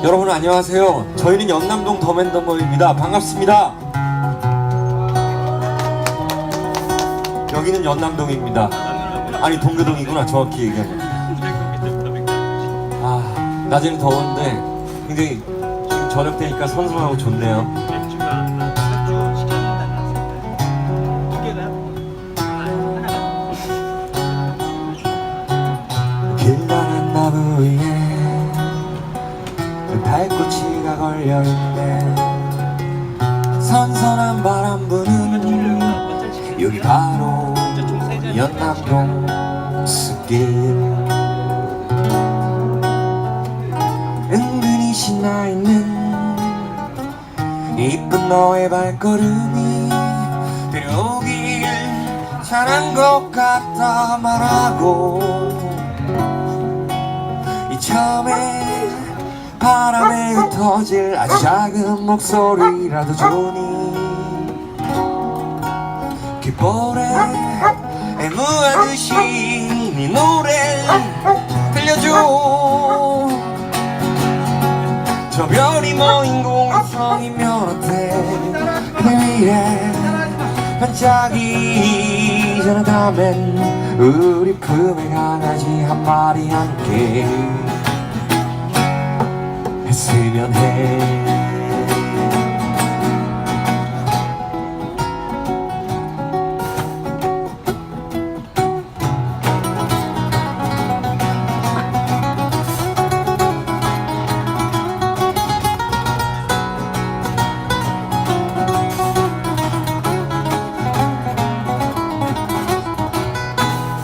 여러분 안녕하세요. 저희는 연남동 더맨더머입니다. 반갑습니다. 여기는 연남동입니다. 아니 동교동이구나, 정확히 얘기하면. 낮에는 더운데 굉장히 지금 저녁 되니까 선선하고 좋네요. 길다란 나무 위에 달꽃이가 걸려있네. 선선한 바람 부는 여기 바로 연남동 숲길. 은근히 신나있는 이쁜 너의 발걸음이 데려오길 잘한 것 같다 말하고, 이참에 바람에 흩어질 아주 작은 목소리라도 좋으니 귓볼에 애무하듯이 네 노래 들려줘. 저 별이 모인 공성이면 어때? 그대 위에 반짝이잖아다면 우리 품에 강아지 한 마리 함께 했으면 해.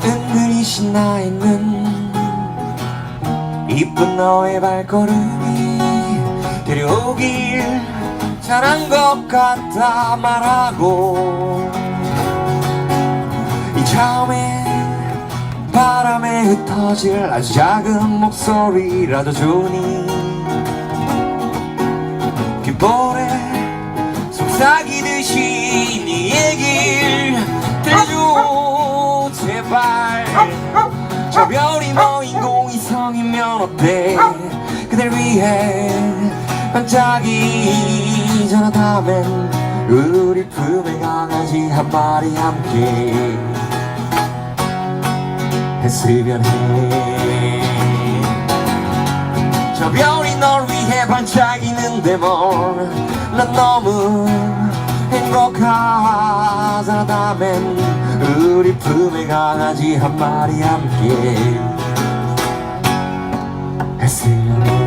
은근히 신나있는 이쁜 너의 발걸음이 데려오길 잘한 것 같다 말하고, 이참에 바람에 흩어질 아주 작은 목소리라도 좋으니 귓볼에 속삭이듯이 네 얘길 들려줘. 제발 저 별이 모인 공이성이면 어때? 그댈 위해 반짝이잖아다면 우리 품에 강아지 한 마리 함께 했으면 해. 저 별이 널 위해 반짝이는데 뭘, 난 너무 행복하잖아다면 우리 품에 강아지 한 마리 함께 했으면 해.